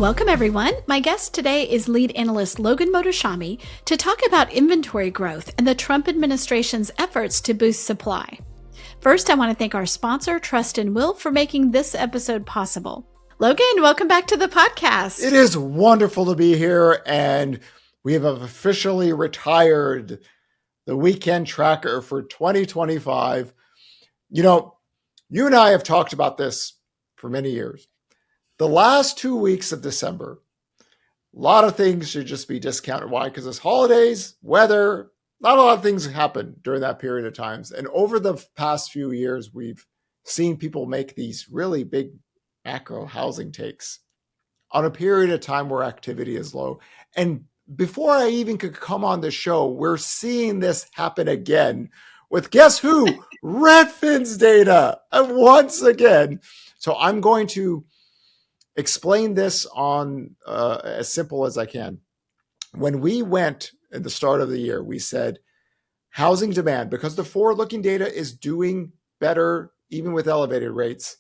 Welcome, everyone. My guest today is Lead Analyst Logan Mohtashami to talk about inventory growth and the Trump administration's efforts to boost supply. First, I want to thank our sponsor, Trust and Will, for making this episode possible. Logan, welcome back to the podcast. It is wonderful to be here, and we have officially retired the weekend tracker for 2025. You know, you and I have talked about this for many years. The last 2 weeks of December, a lot of things should just be discounted. Why? Because it's holidays, weather, not a lot of things happen during that period of times. And over the past few years, we've seen people make these really big macro housing takes on a period of time where activity is low. And before I even could come on the show, we're seeing this happen again with, guess who? Redfin's data once again. So I'm going to explain this on as simple as I can. When we went at the start of the year, we said housing demand, because the forward-looking data is doing better even with elevated rates,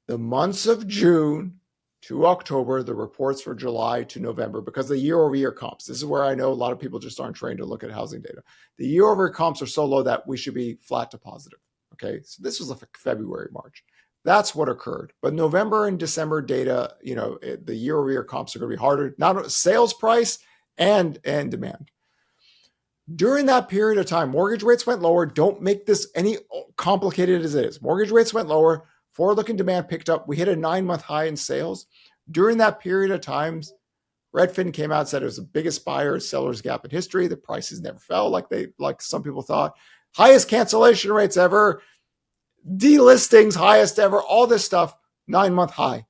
the months of June to October, the reports for July to November, because the year-over-year comps, this is where I know a lot of people just aren't trained to look at housing data. The year-over-year comps are so low that we should be flat to positive. Okay, so this was like February, March. That's what occurred. But November and December data, the year-over-year comps are going to be harder, not sales price and demand. During that period of time, mortgage rates went lower. Don't make this any complicated as it is. Mortgage rates went lower. Forward-looking demand picked up. We hit a 9-month high in sales. During that period of time, Redfin came out and said it was the biggest buyer-seller's gap in history. The prices never fell like some people thought. Highest cancellation rates ever. Delistings highest ever, all this stuff, 9-month high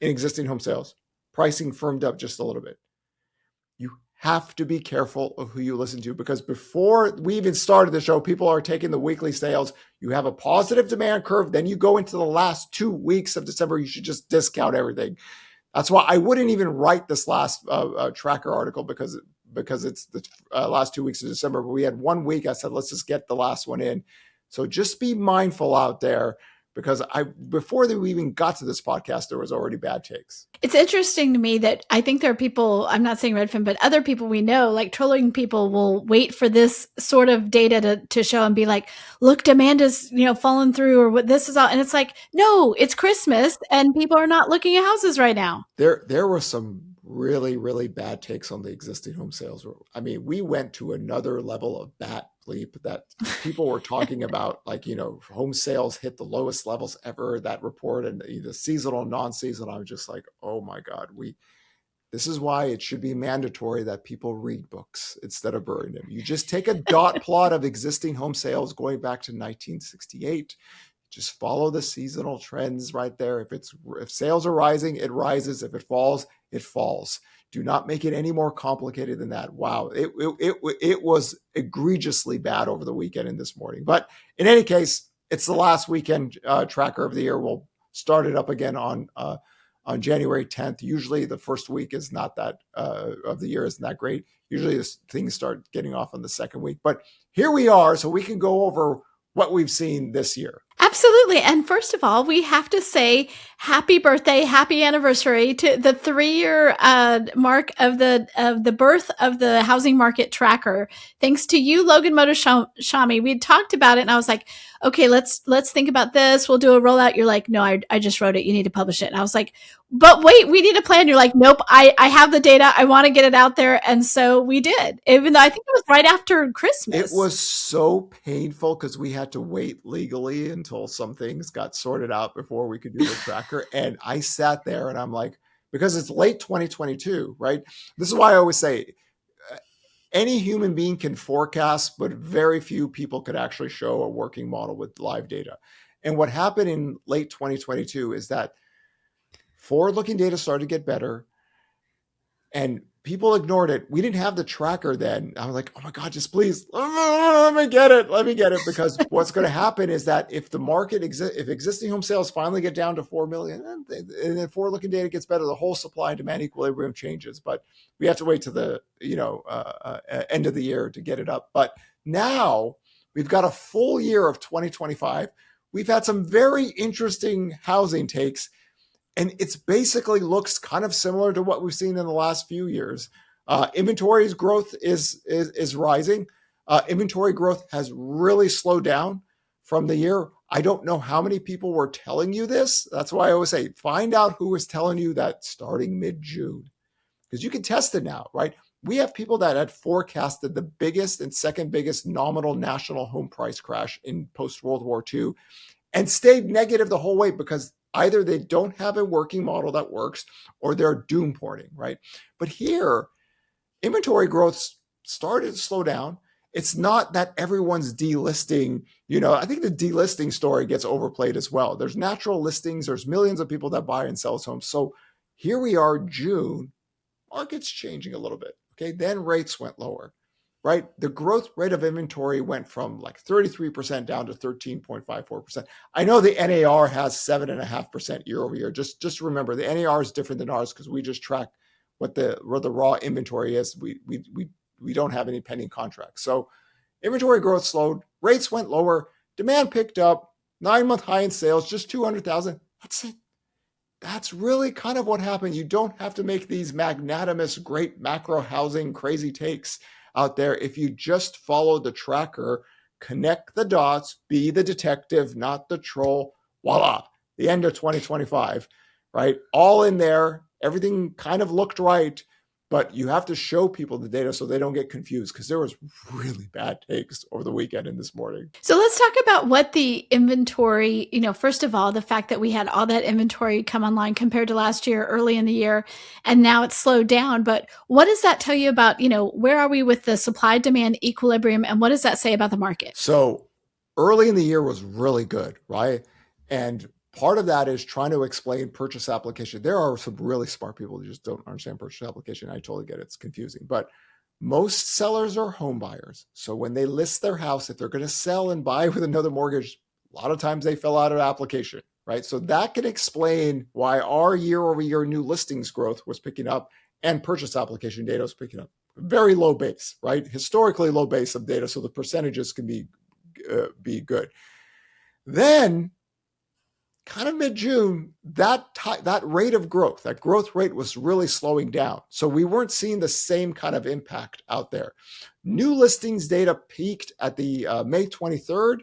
in existing home sales. Pricing firmed up just a little bit. You have to be careful of who you listen to, because before we even started the show, people are taking the weekly sales. You have a positive demand curve. Then you go into the last 2 weeks of December. You should just discount everything. That's why I wouldn't even write this last tracker article because it's the last 2 weeks of December. But we had 1 week. I said, let's just get the last one in. So just be mindful out there, because before we even got to this podcast, there was already bad takes. It's interesting to me that I think there are people, I'm not saying Redfin, but other people we know, like trolling people, will wait for this sort of data to show and be like, look, demand is, fallen through, or what this is all. And it's like, no, it's Christmas and people are not looking at houses right now. There were some really, really bad takes on the existing home sales. I mean, we went to another level of bat bleep that people were talking about, home sales hit the lowest levels ever, that report, and the seasonal, non-seasonal. I was just like, oh my God, this is why it should be mandatory that people read books instead of burn them. You just take a dot plot of existing home sales going back to 1968. Just follow the seasonal trends right there. If sales are rising, it rises. If it falls, it falls. Do not make it any more complicated than that. Wow, it was egregiously bad over the weekend and this morning. But in any case, it's the last weekend tracker of the year. We'll start it up again on January 10th. Usually the first week is not that of the year isn't that great. Usually things start getting off on the second week. But here we are, so we can go over what we've seen this year. Absolutely. And first of all, we have to say happy birthday, happy anniversary to the 3-year mark of the birth of the housing market tracker. Thanks to you, Logan Mohtashami. We had talked about it and I was like, okay, let's think about this. We'll do a rollout. You're like, no, I just wrote it. You need to publish it. And I was like, but wait, we need a plan. You're like, nope, I have the data. I want to get it out there. And so we did, even though I think it was right after Christmas. It was so painful because we had to wait legally until some things got sorted out before we could do the tracker. And I sat there and I'm like, because it's late 2022, right? This is why I always say any human being can forecast, but very few people could actually show a working model with live data. And what happened in late 2022 is that forward-looking data started to get better and people ignored it. We didn't have the tracker then. I was like, oh my God, just please, let me get it. Because what's going to happen is that if the market, if existing home sales finally get down to 4 million and then forward-looking data gets better, the whole supply and demand equilibrium changes. But we have to wait to the end of the year to get it up. But now we've got a full year of 2025. We've had some very interesting housing takes. And it's basically looks kind of similar to what we've seen in the last few years. Inventory's growth is rising. Inventory growth has really slowed down from the year. I don't know how many people were telling you this. That's why I always say, find out who was telling you that starting mid-June, because you can test it now, right? We have people that had forecasted the biggest and second biggest nominal national home price crash in post-World War II and stayed negative the whole way because either they don't have a working model that works or they're doom porting, right? But here, inventory growth started to slow down. It's not that everyone's delisting. I think the delisting story gets overplayed as well. There's natural listings. There's millions of people that buy and sell homes. So here we are, June, market's changing a little bit. Okay, then rates went lower, right? The growth rate of inventory went from like 33% down to 13.54%. I know the NAR has 7.5% year over year. Just remember, the NAR is different than ours because we just track what the raw inventory is. We don't have any pending contracts. So inventory growth slowed, rates went lower, demand picked up, 9-month high in sales, just 200,000. That's it. That's really kind of what happened. You don't have to make these magnanimous, great macro housing crazy takes out there. If you just follow the tracker, connect the dots, be the detective, not the troll, voila, the end of 2025, right? All in there. Everything kind of looked right, but you have to show people the data so they don't get confused, because there was really bad takes over the weekend and this morning. So let's talk about what the inventory, first of all, the fact that we had all that inventory come online compared to last year, early in the year, and now it's slowed down. But what does that tell you about, where are we with the supply demand equilibrium, and what does that say about the market? So early in the year was really good, right? And part of that is trying to explain purchase application. There are some really smart people who just don't understand purchase application. I totally get it. It's confusing. But most sellers are home buyers. So when they list their house, if they're going to sell and buy with another mortgage, a lot of times they fill out an application, right? So that can explain why our year over year new listings growth was picking up and purchase application data was picking up. Very low base, right? Historically low base of data. So the percentages can be good. Then kind of mid-June, that rate of growth, that growth rate was really slowing down. So we weren't seeing the same kind of impact out there. New listings data peaked at the May 23rd.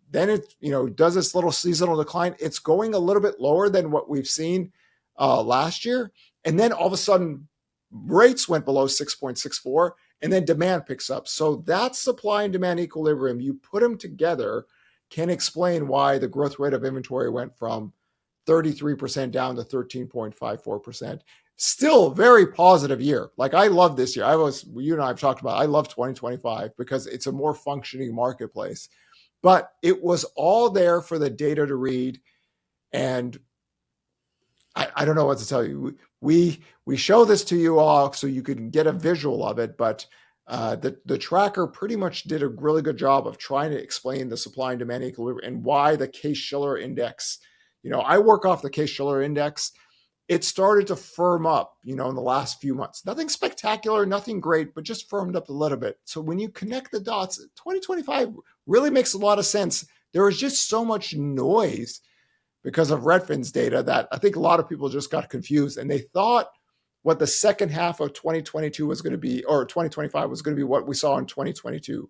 Then it does this little seasonal decline. It's going a little bit lower than what we've seen last year. And then all of a sudden, rates went below 6.64, and then demand picks up. So that supply and demand equilibrium, you put them together, can explain why the growth rate of inventory went from 33% down to 13.54%. Still very positive year. Like, I love this year. You and I have talked about, I love 2025 because it's a more functioning marketplace. But it was all there for the data to read. And I don't know what to tell you. We show this to you all so you can get a visual of it, but the tracker pretty much did a really good job of trying to explain the supply and demand equilibrium and why the Case-Shiller index. I work off the Case-Shiller index. It started to firm up, in the last few months. Nothing spectacular, nothing great, but just firmed up a little bit. So when you connect the dots, 2025 really makes a lot of sense. There was just so much noise because of Redfin's data that I think a lot of people just got confused, and they thought what the second half of 2022 was going to be, or 2025 was going to be what we saw in 2022.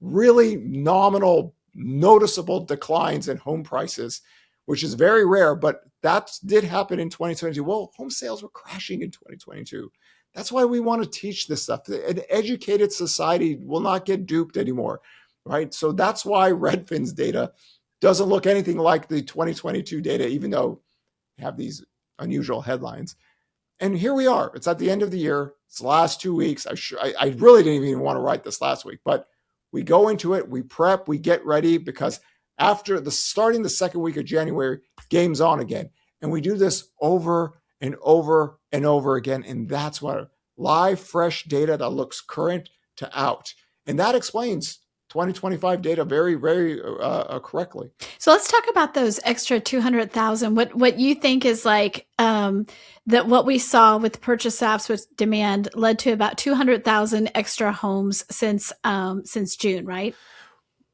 Really nominal, noticeable declines in home prices, which is very rare, but that did happen in 2022. Well, home sales were crashing in 2022. That's why we want to teach this stuff. An educated society will not get duped anymore, right? So that's why Redfin's data doesn't look anything like the 2022 data, even though we have these unusual headlines. And here we are. It's at the end of the year. It's the last 2 weeks. I really didn't even want to write this last week, but we go into it, we prep, we get ready, because after starting the second week of January, game's on again. And we do this over and over and over again. And that's what live, fresh data that looks current to out. And that explains 2025 data very, very correctly. So let's talk about those extra 200,000. What you think is like that what we saw with purchase apps with demand led to about 200,000 extra homes since June, right?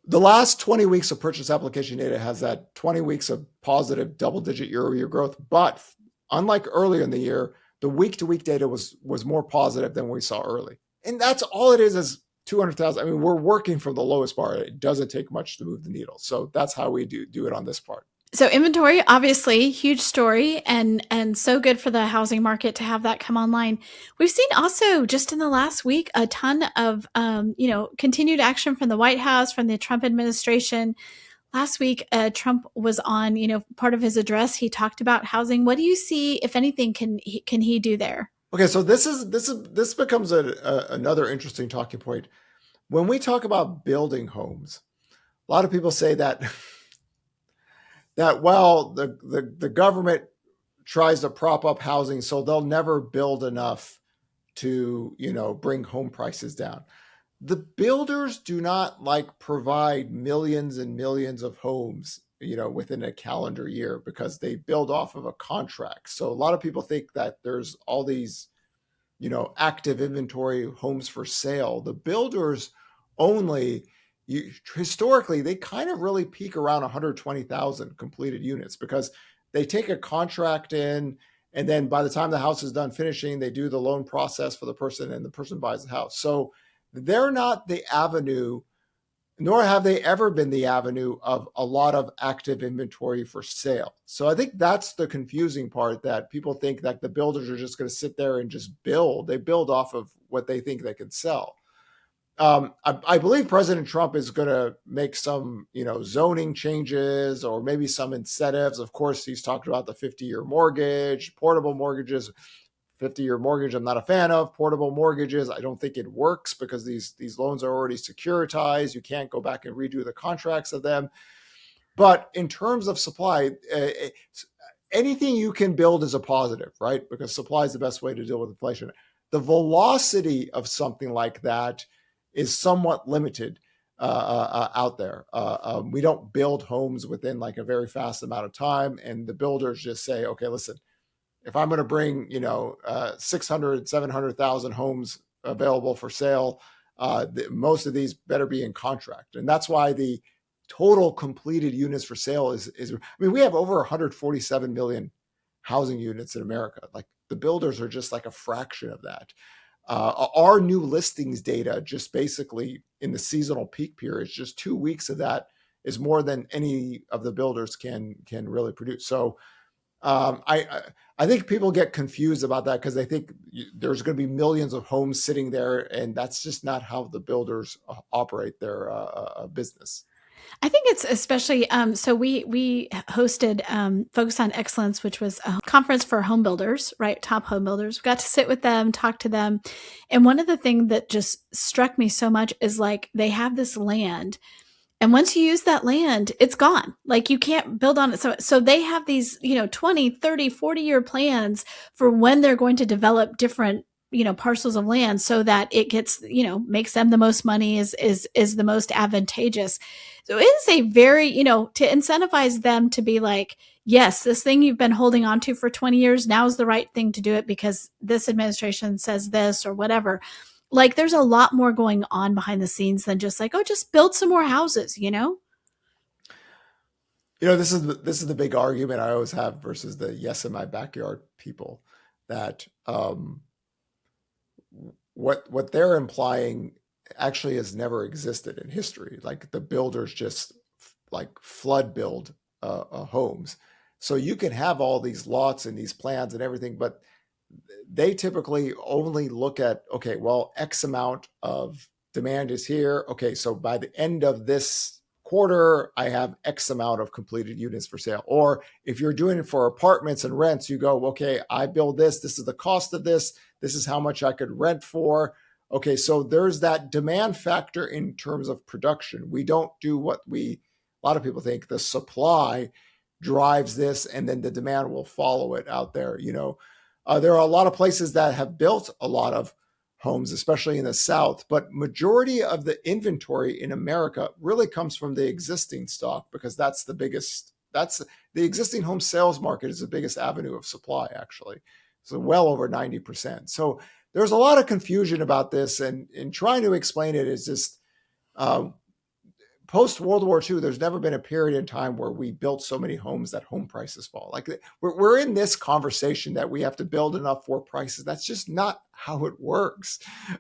The last 20 weeks of purchase application data has that 20 weeks of positive double-digit year-over-year growth. But unlike earlier in the year, the week-to-week data was more positive than we saw early. And that's all it is 200,000. I mean, we're working from the lowest bar. It doesn't take much to move the needle. So that's how we do it on this part. So inventory, obviously, huge story, and so good for the housing market to have that come online. We've seen also just in the last week a ton of continued action from the White House, from the Trump administration. Last week, Trump was on, part of his address. He talked about housing. What do you see, if anything, can he do there? Okay, so this becomes another interesting talking point. When we talk about building homes, a lot of people say that the government tries to prop up housing, so they'll never build enough to bring home prices down. The builders do not provide millions and millions of homes within a calendar year, because they build off of a contract. So a lot of people think that there's all these active inventory homes for sale. The builders only, historically, they kind of really peak around 120,000 completed units, because they take a contract in, and then by the time the house is done finishing, they do the loan process for the person, and the person buys the house. So they're not the avenue, nor have they ever been the avenue of a lot of active inventory for sale. So I think that's the confusing part, that people think that the builders are just going to sit there and just build. They build off of what they think they can sell. I believe President Trump is going to make some, zoning changes, or maybe some incentives. Of course, he's talked about the 50-year mortgage, portable mortgages. 50-year mortgage, I'm not a fan of. Portable mortgages, I don't think it works, because these loans are already securitized. You can't go back and redo the contracts of them. But in terms of supply, anything you can build is a positive, right? Because supply is the best way to deal with inflation. The velocity of something like that is somewhat limited out there. We don't build homes within a very fast amount of time, and the builders just say, okay, listen, if I'm going to bring 600, 700,000 homes available for sale, most of these better be in contract. And that's why the total completed units for sale is we have over 147 million housing units in America. The builders are just a fraction of that. Our new listings data, just basically in the seasonal peak periods, just 2 weeks of that is more than any of the builders can really produce. So I think people get confused about that, because they think there's going to be millions of homes sitting there, and that's just not how the builders operate their business. I think it's especially so we hosted Focus on Excellence, which was a conference for home builders, right? Top home builders. We got to sit with them, talk to them. And one of the things that just struck me so much is they have this land, and once you use that land, it's gone. You can't build on it. So they have these, 20, 30, 40-year plans for when they're going to develop different, parcels of land, so that it gets, makes them the most money, is the most advantageous. So it is a very, to incentivize them to be yes, this thing you've been holding on to for 20 years, now is the right thing to do it because this administration says this or whatever. There's a lot more going on behind the scenes than just just build some more houses, This is the big argument I always have versus the yes in my backyard people, that what they're implying actually has never existed in history. The builders just flood build homes. So you can have all these lots and these plans and everything, but they typically only look at, okay, well, X amount of demand is here. Okay, so by the end of this quarter, I have X amount of completed units for sale. Or if you're doing it for apartments and rents, you go, okay, I build this. This is the cost of this. This is how much I could rent for. Okay, so there's that demand factor in terms of production. We don't do what a lot of people think, the supply drives this, and then the demand will follow it out there. There are a lot of places that have built a lot of homes, especially in the South, but majority of the inventory in America really comes from the existing stock, because that's the existing home sales market is the biggest avenue of supply, actually. So well over 90%. So there's a lot of confusion about this, and trying to explain it is just post World War II, there's never been a period in time where we built so many homes that home prices fall. Like we're in this conversation that we have to build enough for prices. That's just not how it works.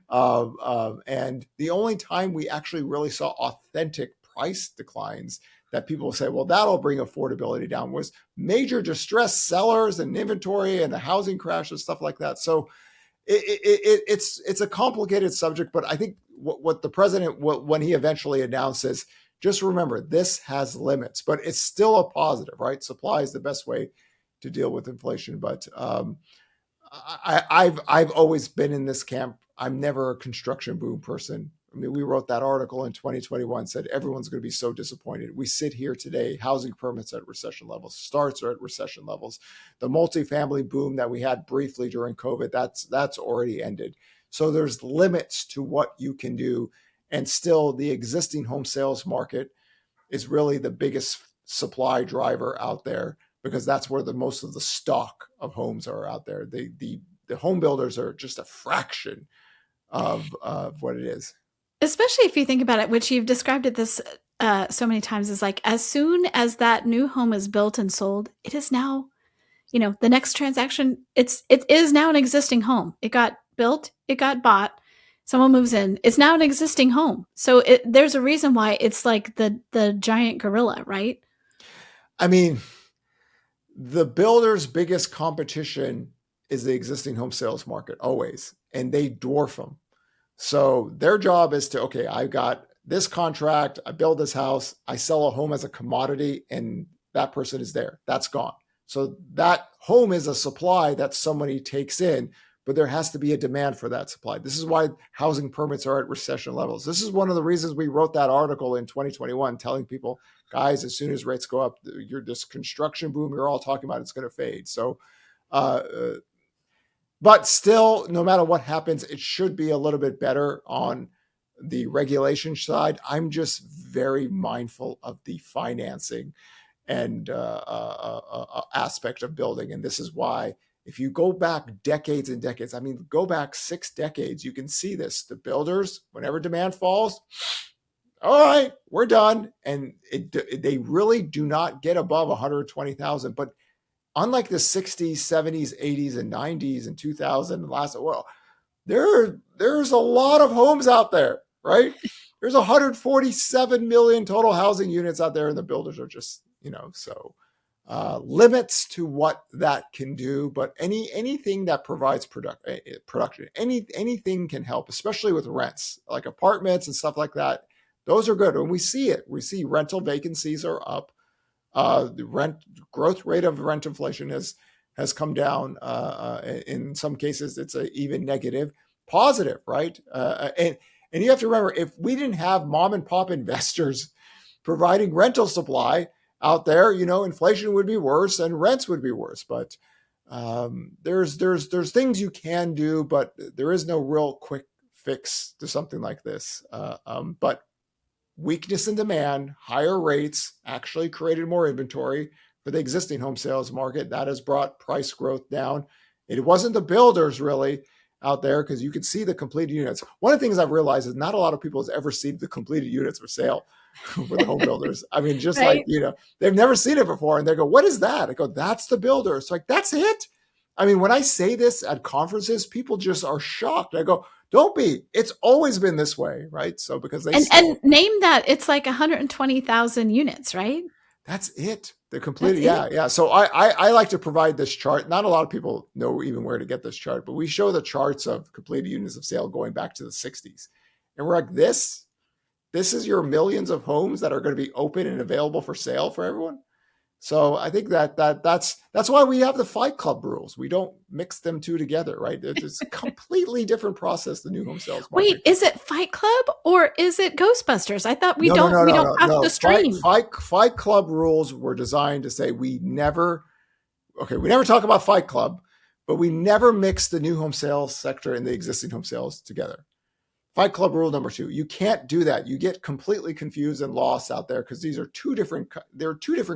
And the only time we actually really saw authentic price declines that people say, well, that'll bring affordability down, was major distressed sellers and inventory and the housing crash and stuff like that. So it's a complicated subject, but I think what the president, when he eventually announces, just remember, this has limits, but it's still a positive, right? Supply is the best way to deal with inflation. But I've always been in this camp. I'm never a construction boom person. I mean, we wrote that article in 2021, said everyone's going to be so disappointed. We sit here today, housing permits at recession levels, starts are at recession levels. The multifamily boom that we had briefly during COVID, that's already ended. So there's limits to what you can do. And still, the existing home sales market is really the biggest supply driver out there, because that's where the most of the stock of homes are out there. The home builders are just a fraction of what it is. Especially if you think about it, which you've described it this so many times, is like as soon as that new home is built and sold, it is now, the next transaction. It is now an existing home. It got built, it got bought, someone moves in. It's now an existing home. So there's a reason why it's like the giant gorilla, right? I mean, the builder's biggest competition is the existing home sales market always, and they dwarf them. So their job is to, okay, I've got this contract, I build this house, I sell a home as a commodity, and that person is there. That's gone. So that home is a supply that somebody takes in, but there has to be a demand for that supply. This is why housing permits are at recession levels. This is one of the reasons we wrote that article in 2021 telling people, guys, as soon as rates go up, this construction boom you're all talking about, it's going to fade. So, but still, no matter what happens, it should be a little bit better on the regulation side. I'm just very mindful of the financing and aspect of building. And this is why, if you go back decades and decades, I mean, go back 6 decades, you can see this. The builders, whenever demand falls, all right, we're done. And they really do not get above 120,000. But unlike the 60s, 70s, 80s, and 90s and 2000 and last, well, there's a lot of homes out there, right? There's 147 million total housing units out there, and the builders are just, so limits to what that can do. But anything that provides production, anything can help, especially with rents, like apartments and stuff like that. Those are good. And we see it. We see rental vacancies are up. The rent growth rate of rent inflation has come down. In some cases, it's even negative, positive, right? And you have to remember, if we didn't have mom and pop investors providing rental supply out there, inflation would be worse and rents would be worse. But there's things you can do, but there is no real quick fix to something like this. But weakness in demand, higher rates actually created more inventory for the existing home sales market. That has brought price growth down. It wasn't the builders really out there, because you could see the completed units. One of the things I've realized is not a lot of people have ever seen the completed units for sale for the home builders. I mean, just right? Like, they've never seen it before. And they go, what is that? I go, that's the builder. It's like, that's it? I mean, when I say this at conferences, people just are shocked. I go, don't be. It's always been this way, right? So because they and name that, it's like 120,000 units, right? That's it. They're completed. Yeah. So I like to provide this chart. Not a lot of people know even where to get this chart, but we show the charts of completed units of sale going back to the 60s. And we're like, this is your millions of homes that are going to be open and available for sale for everyone. So I think that's why we have the Fight Club rules. We don't mix them two together, right? It's a completely different process, the new home sales market. Wait, is it Fight Club or is it Ghostbusters? I thought we don't cross the stream. Fight Club rules were designed to say we never talk about Fight Club, but we never mix the new home sales sector and the existing home sales together. Fight Club rule number 2, you can't do that. You get completely confused and lost out there, because these are two different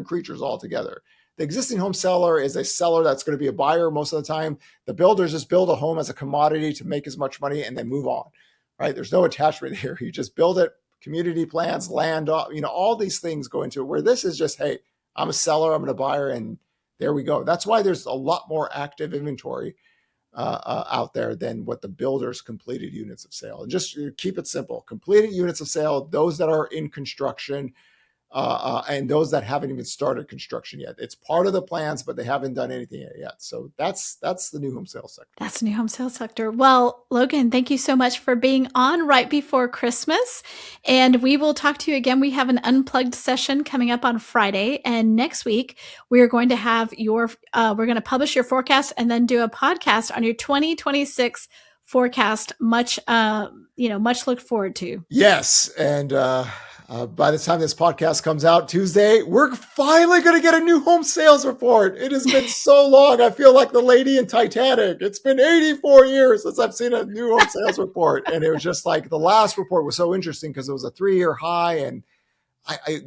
creatures altogether. The existing home seller is a seller that's going to be a buyer most of the time. The builders just build a home as a commodity to make as much money and then move on, right? There's no attachment here. You just build it, community plans, land, all these things go into it, where this is just, hey, I'm a seller, I'm a buyer, and there we go. That's why there's a lot more active inventory out there than what the builders completed units of sale. And just keep it simple: completed units of sale, those that are in construction, and those that haven't even started construction yet. It's part of the plans, but they haven't done anything yet. So that's the new home sales sector. That's the new home sales sector. Well, Logan, thank you so much for being on right before Christmas. And we will talk to you again. We have an unplugged session coming up on Friday. And next week, we're going to have we're going to publish your forecast and then do a podcast on your 2026 forecast. Much look forward to. Yes. And, by the time this podcast comes out Tuesday, we're finally going to get a new home sales report. It has been so long. I feel like the lady in Titanic. It's been 84 years since I've seen a new home sales report. And it was just like the last report was so interesting because it was a 3-year high, and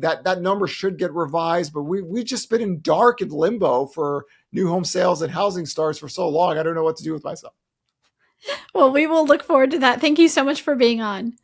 that number should get revised, but we've just been in dark and limbo for new home sales and housing starts for so long. I don't know what to do with myself. Well, we will look forward to that. Thank you so much for being on.